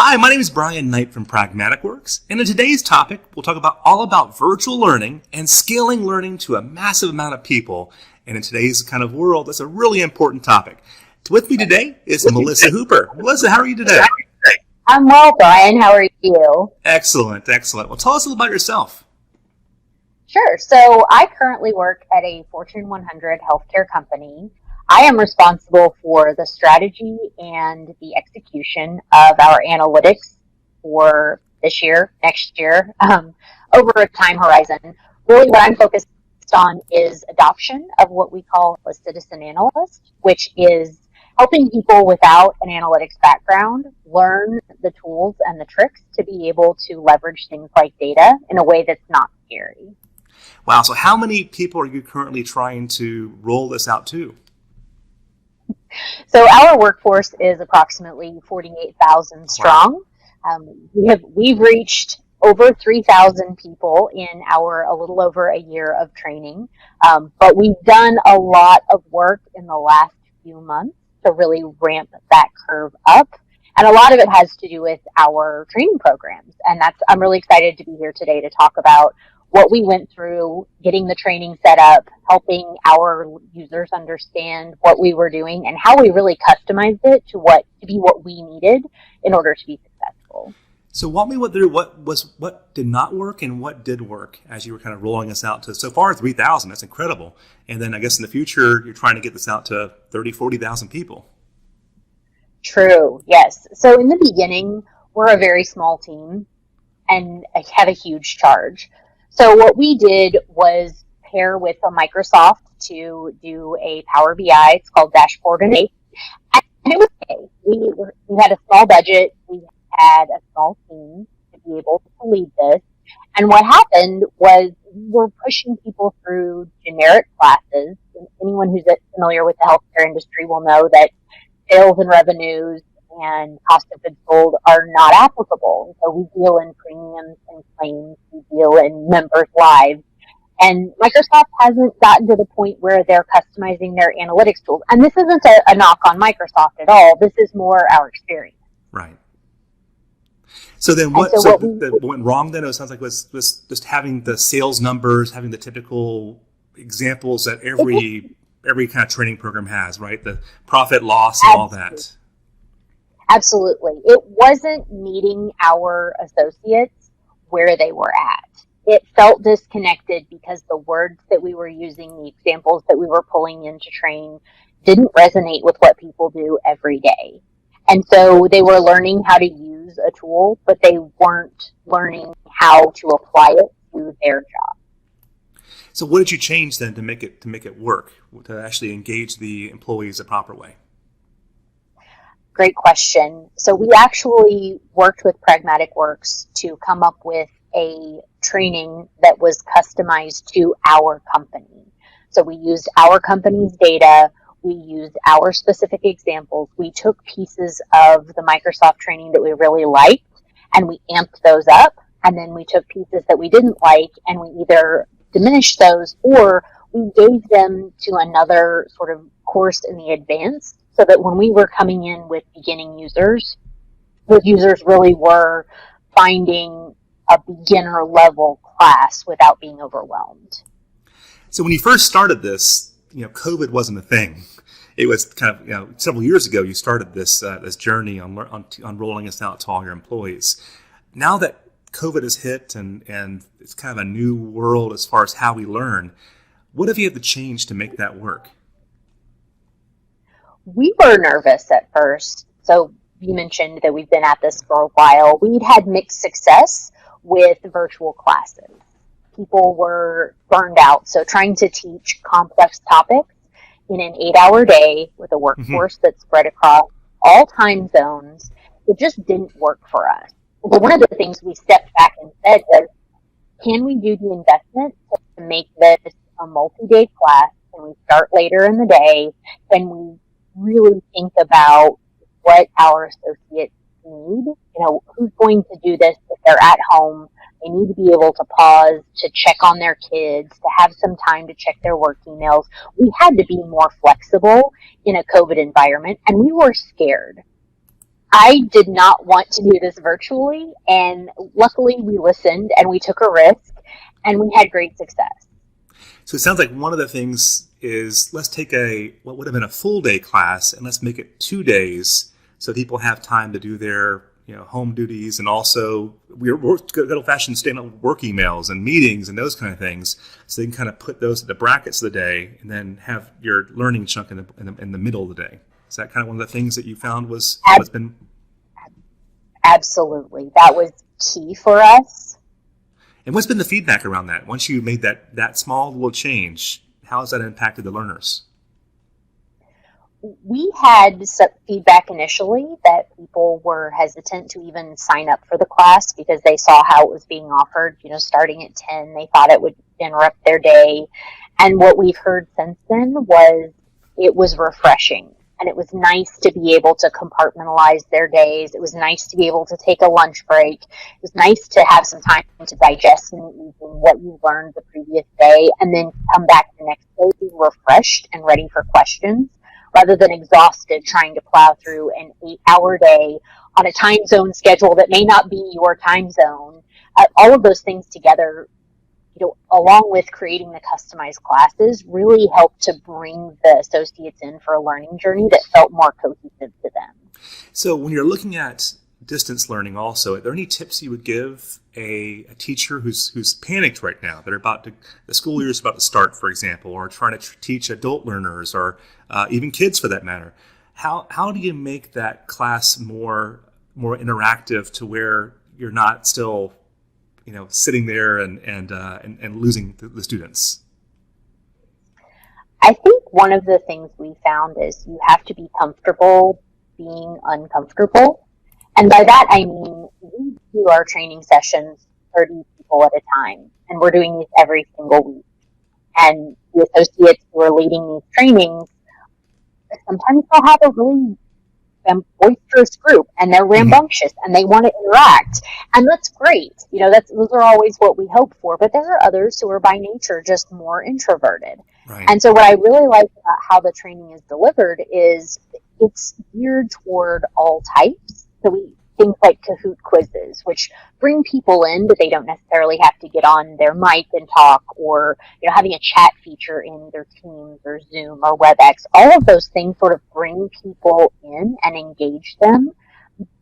Hi, my name is Brian Knight from Pragmatic Works, and in today's topic, we'll talk all about virtual learning and scaling learning to a massive amount of people. And in today's kind of world, that's a really important topic. With me today is Melissa Hooper. Melissa, how are you today? I'm well, Brian. How are you? Excellent. Well, tell us a little about yourself. Sure. So I currently work at a Fortune 100 healthcare company. I am responsible for the strategy and the execution of our analytics for this year, next year, over a time horizon. Really what I'm focused on is adoption of what we call a citizen analyst, which is helping people without an analytics background learn the tools and the tricks to be able to leverage things like data in a way that's not scary. Wow. So how many people are you currently trying to roll this out to? So our workforce is approximately 48,000 strong. We've reached over 3,000 people in our a little over a year of training, but we've done a lot of work in the last few months to really ramp that curve up. And a lot of it has to do with our training programs. And I'm really excited to be here today to talk about what we went through, getting the training set up, helping our users understand what we were doing and how we really customized it to be what we needed in order to be successful. So walk me through what did not work and what did work as you were kind of rolling us out to so far 3,000. That's incredible. And then I guess in the future, you're trying to get this out to 30, 40,000 people. True. Yes. So in the beginning, we're a very small team and have a huge charge. So what we did was pair with a Microsoft to do a Power BI. It's called Dashboard and it was okay. We had a small budget. We had a small team to be able to lead this. And what happened was we're pushing people through generic classes. And anyone who's familiar with the healthcare industry will know that sales and revenues and cost of goods sold are not applicable. So we deal in premiums and claims, we deal in members' lives. And Microsoft hasn't gotten to the point where they're customizing their analytics tools. And this isn't a knock on Microsoft at all. This is more our experience. Right. So then what went wrong then? It sounds like was just having the sales numbers, having the typical examples that every kind of training program has, right? The profit, loss, and all that. Absolutely. It wasn't meeting our associates where they were at. It felt disconnected because the words that we were using, the examples that we were pulling in to train didn't resonate with what people do every day. And so they were learning how to use a tool, but they weren't learning how to apply it to their job. So what did you change then to make it work, to actually engage the employees the proper way? Great question. So we actually worked with Pragmatic Works to come up with a training that was customized to our company. So we used our company's data. We used our specific examples. We took pieces of the Microsoft training that we really liked and we amped those up. And then we took pieces that we didn't like and we either diminished those or we gave them to another sort of course in the advanced, so that when we were coming in with beginning users, those users really were finding a beginner level class without being overwhelmed. So when you first started this, COVID wasn't a thing. It was kind of, several years ago you started this journey on rolling this out to all your employees. Now that COVID has hit and it's kind of a new world as far as how we learn, what have you had to change to make that work? We were nervous at first. So you mentioned that we've been at this for a while. We'd had mixed success with virtual classes. People were burned out. So trying to teach complex topics in an 8-hour day with a workforce that's spread across all time zones, it just didn't work for us. So one of the things we stepped back and said was, can we do the investment to make this a multi-day class? Can we start later in the day? Can we really think about what our associates need? Who's going to do this if they're at home? They need to be able to pause, to check on their kids, to have some time to check their work emails. We had to be more flexible in a COVID environment, and we were scared. I did not want to do this virtually, and luckily we listened and we took a risk, and we had great success. So it sounds like one of the things is, let's take what would have been a full day class and let's make it 2 days so people have time to do their home duties, and also we're good old-fashioned stand-up work emails and meetings and those kind of things, so they can kind of put those at the brackets of the day and then have your learning chunk in the middle of the day. Is that kind of one of the things that you found was what's been? Absolutely. That was key for us. And what's been the feedback around that? Once you made that small little change, how has that impacted the learners? We had some feedback initially that people were hesitant to even sign up for the class because they saw how it was being offered, starting at 10. They thought it would interrupt their day. And what we've heard since then was it was refreshing. And it was nice to be able to compartmentalize their days. It was nice to be able to take a lunch break. It was nice to have some time to digest in the evening what you learned the previous day, and then come back the next day being refreshed and ready for questions, rather than exhausted trying to plow through an 8-hour day on a time zone schedule that may not be your time zone. All of those things together, along with creating the customized classes, really helped to bring the associates in for a learning journey that felt more cohesive to them. So when you're looking at distance learning also, are there any tips you would give a teacher who's panicked right now? The school year is about to start, for example, or trying to teach adult learners, or even kids for that matter. How do you make that class more interactive to where you're not still sitting there and losing the students? I think one of the things we found is you have to be comfortable being uncomfortable. And by that, I mean, we do our training sessions 30 people at a time, and we're doing these every single week. And the associates who are leading these trainings, sometimes they'll have a really boisterous group, and they're rambunctious, and they want to interact, and that's great. Those are always what we hope for. But there are others who are by nature just more introverted. Right. And so what I really like about how the training is delivered is it's geared toward all types. So we things like Kahoot quizzes, which bring people in, but they don't necessarily have to get on their mic and talk, or having a chat feature in their Teams or Zoom or WebEx. All of those things sort of bring people in and engage them,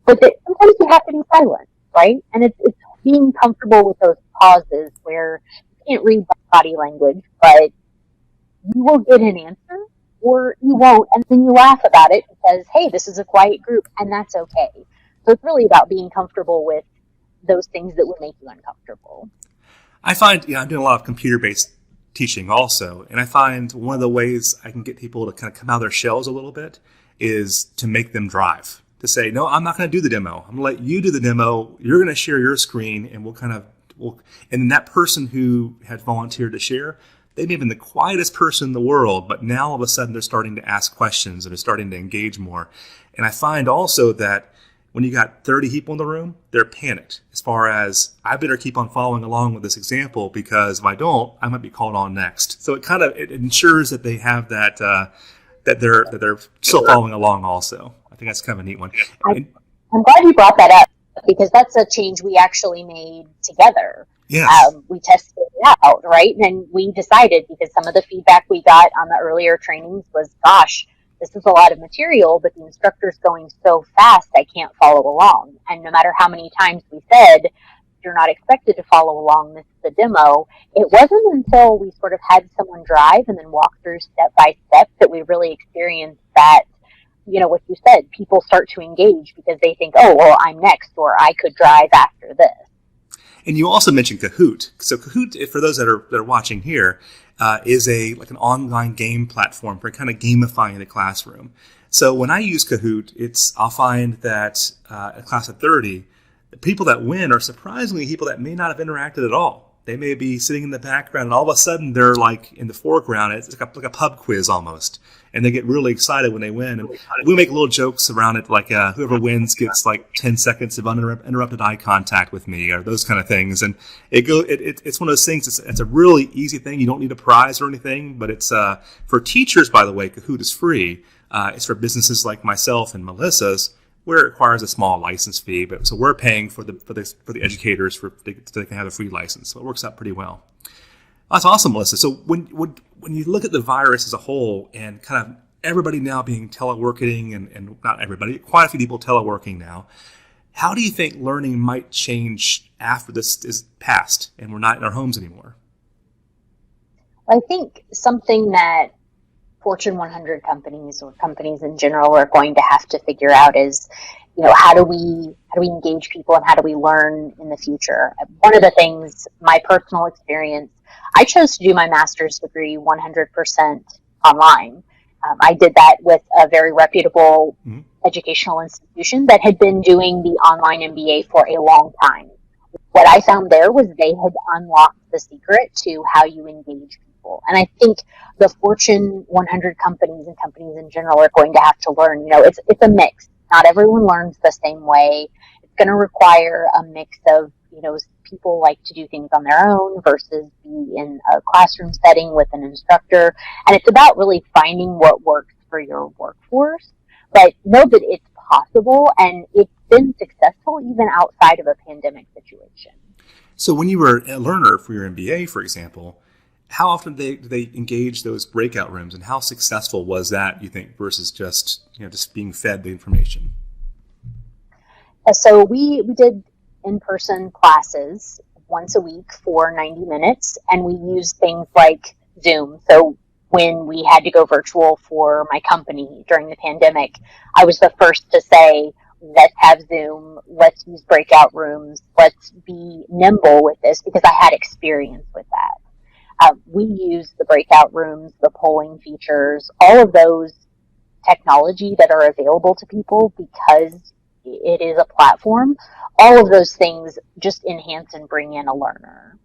but sometimes you have to be silent, right? And it's being comfortable with those pauses where you can't read body language, but you will get an answer or you won't, and then you laugh about it because, hey, this is a quiet group, and that's okay. So it's really about being comfortable with those things that would make you uncomfortable. I find, I'm doing a lot of computer-based teaching also, and I find one of the ways I can get people to kind of come out of their shells a little bit is to make them drive. To say, no, I'm not going to do the demo. I'm going to let you do the demo. You're going to share your screen, and and then that person who had volunteered to share, they may have been the quietest person in the world, but now all of a sudden they're starting to ask questions and they're starting to engage more. And I find also that when you got 30 people in the room, they're panicked as far as, I better keep on following along with this example, because if I don't, I might be called on next. So it ensures that they have that they're still following along also. I think that's kind of a neat one. I'm glad you brought that up, because that's a change we actually made together. Yes. We tested it out, right? And we decided, because some of the feedback we got on the earlier trainings was, gosh, this is a lot of material, but the instructor's going so fast, I can't follow along. And no matter how many times we said, you're not expected to follow along, this is the demo, it wasn't until we sort of had someone drive and then walk through step by step that we really experienced that, what you said, people start to engage because they think, oh, well, I'm next, or I could drive after this. And you also mentioned Kahoot. So Kahoot, for those that are watching here, is an online game platform for kind of gamifying the classroom. So when I use Kahoot, I'll find that a class of 30, the people that win are surprisingly people that may not have interacted at all. They may be sitting in the background, and all of a sudden they're like in the foreground. It's like a pub quiz almost, and they get really excited when they win. And we make little jokes around it, like whoever wins gets like 10 seconds of uninterrupted eye contact with me, or those kind of things. And it's one of those things. It's a really easy thing. You don't need a prize or anything, but it's for teachers. By the way, Kahoot is free. It's for businesses like myself and Melissa's. where it requires a small license fee, but so we're paying for the educators so they can have a free license. So it works out pretty well. That's awesome, Melissa. So when you look at the virus as a whole and kind of everybody now being teleworking and not everybody, quite a few people teleworking now, how do you think learning might change after this is past and we're not in our homes anymore? I think something that Fortune 100 companies or companies in general are going to have to figure out is, how do we engage people and how do we learn in the future? One of the things, my personal experience, I chose to do my master's degree 100% online. I did that with a very reputable educational institution that had been doing the online MBA for a long time. What I found there was they had unlocked the secret to how you engage people. And I think the Fortune 100 companies and companies in general are going to have to learn, it's a mix. Not everyone learns the same way. It's going to require a mix of, people like to do things on their own versus be in a classroom setting with an instructor. And it's about really finding what works for your workforce. But know that it's possible and it's been successful even outside of a pandemic situation. So when you were a learner for your MBA, for example, how often do they engage those breakout rooms, and how successful was that, you think, versus just being fed the information? So we did in-person classes once a week for 90 minutes, and we used things like Zoom. So when we had to go virtual for my company during the pandemic, I was the first to say, let's have Zoom, let's use breakout rooms, let's be nimble with this, because I had experience with that. We use the breakout rooms, the polling features, all of those technology that are available to people because it is a platform. All of those things just enhance and bring in a learner.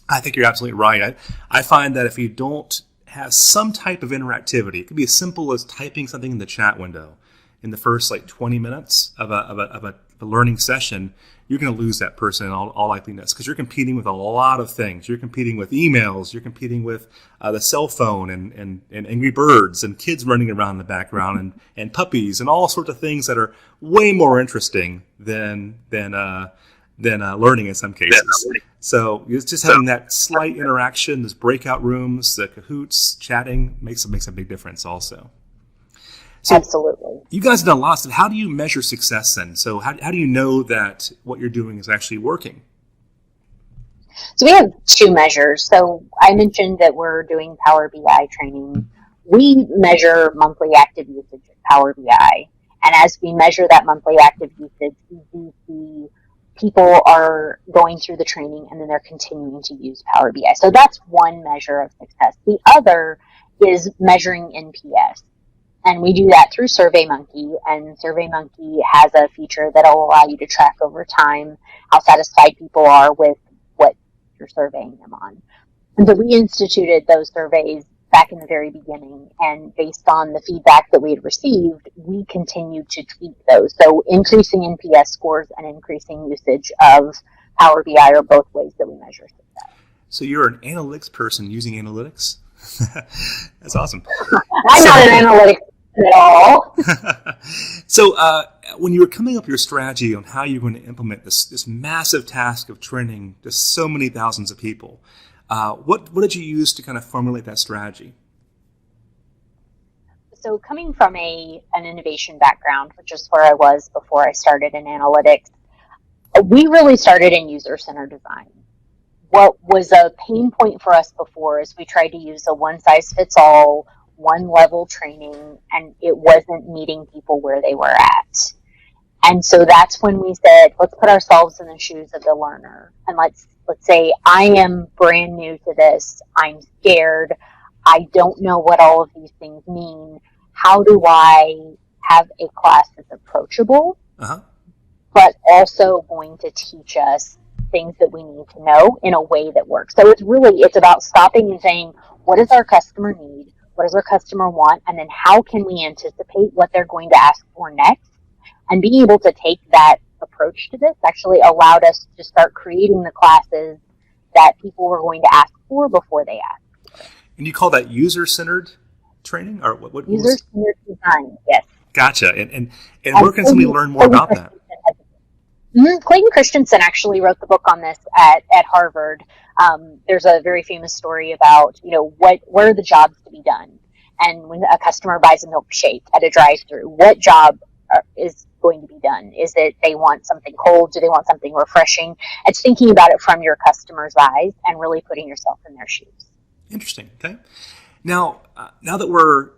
I think you're absolutely right. I find that if you don't have some type of interactivity, it could be as simple as typing something in the chat window in the first 20 minutes of a learning session, you're going to lose that person in all likeliness, because you're competing with a lot of things. You're competing with emails, you're competing with the cell phone and Angry Birds and kids running around in the background and puppies and all sorts of things that are way more interesting than learning in some cases. So it's just having that slight interaction, those breakout rooms, the Kahoots, chatting makes a big difference also. So absolutely. You guys have done lots of, how do you measure success then? So how do you know that what you're doing is actually working? So we have two measures. So I mentioned that we're doing Power BI training. We measure monthly active usage of Power BI. And as we measure that monthly active usage, we do see people are going through the training and then they're continuing to use Power BI. So that's one measure of success. The other is measuring NPS. And we do that through SurveyMonkey, and SurveyMonkey has a feature that will allow you to track over time how satisfied people are with what you're surveying them on. And so we instituted those surveys back in the very beginning, and based on the feedback that we had received, we continued to tweak those. So increasing NPS scores and increasing usage of Power BI are both ways that we measure success. So you're an analytics person using analytics? That's awesome. I'm not an analytics at all. So when you were coming up with your strategy on how you're going to implement this massive task of training just so many thousands of people, what did you use to kind of formulate that strategy? So coming from an innovation background, which is where I was before I started in analytics, we really started in user-centered design. What was a pain point for us before is we tried to use a one-size-fits-all, one-level training, and it wasn't meeting people where they were at. And so that's when we said, let's put ourselves in the shoes of the learner. And let's say, I am brand new to this. I'm scared. I don't know what all of these things mean. How do I have a class that's approachable, but also going to teach us things that we need to know in a way that works? So it's about stopping and saying, what does our customer need? What does our customer want? And then how can we anticipate what they're going to ask for next? And being able to take that approach to this actually allowed us to start creating the classes that people were going to ask for before they asked. And you call that user-centered training? Or what User-centered design, yes. Gotcha. And where can somebody learn more about that? Clayton Christensen actually wrote the book on this at Harvard. There's a very famous story about, what are the jobs to be done? And when a customer buys a milkshake at a drive-thru, what job is going to be done? Is it they want something cold? Do they want something refreshing? It's thinking about it from your customer's eyes and really putting yourself in their shoes. Interesting. Okay. Now that we're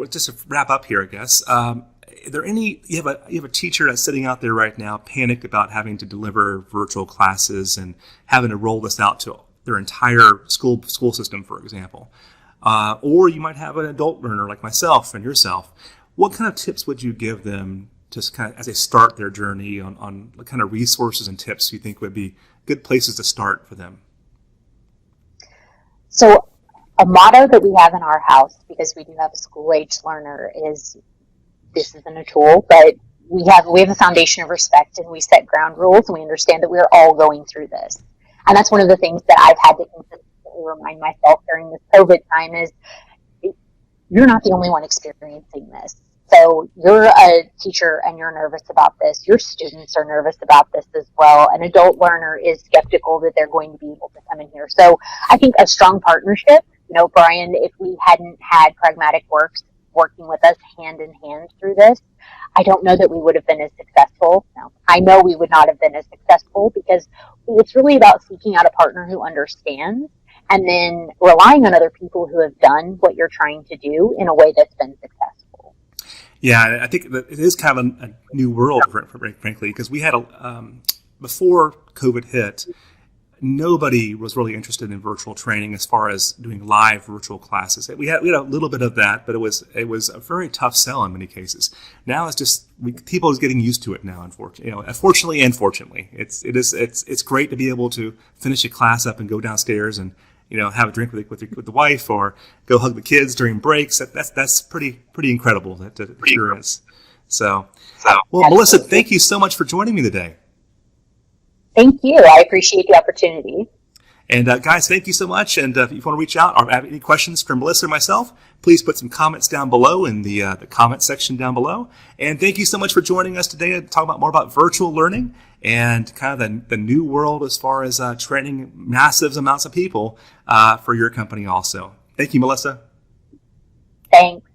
just to wrap up here, I guess. Are there any? You have a teacher that's sitting out there right now, panicked about having to deliver virtual classes and having to roll this out to their entire school system, for example. Or you might have an adult learner like myself and yourself. What kind of tips would you give them just kind of as they start their journey on what kind of resources and tips you think would be good places to start for them? So a motto that we have in our house, because we do have a school-age learner, is this isn't a tool, but we have a foundation of respect, and we set ground rules, and we understand that we're all going through this. And that's one of the things that I've had to consistently remind myself during this COVID time is you're not the only one experiencing this. So you're a teacher and you're nervous about this. Your students are nervous about this as well. An adult learner is skeptical that they're going to be able to come in here. So I think a strong partnership, Brian, if we hadn't had Pragmatic Works working with us hand in hand through this, I don't know that we would have been as successful. No, I know we would not have been as successful because it's really about seeking out a partner who understands and then relying on other people who have done what you're trying to do in a way that's been successful. Yeah, I think that it is kind of a new world, frankly, because we had before COVID hit, nobody was really interested in virtual training as far as doing live virtual classes. We had a little bit of that, but it was a very tough sell in many cases. Now it's just people are getting used to it now. Unfortunately and fortunately, it's great to be able to finish a class up and go downstairs and have a drink with the wife or go hug the kids during breaks. That's pretty incredible to experience. So, well, Melissa, thank you so much for joining me today. Thank you. I appreciate the opportunity. And guys, thank you so much. And if you want to reach out or have any questions for Melissa or myself, please put some comments down below in the comment section down below. And thank you so much for joining us today to talk more about virtual learning and kind of the new world as far as training massive amounts of people for your company also. Thank you, Melissa. Thanks.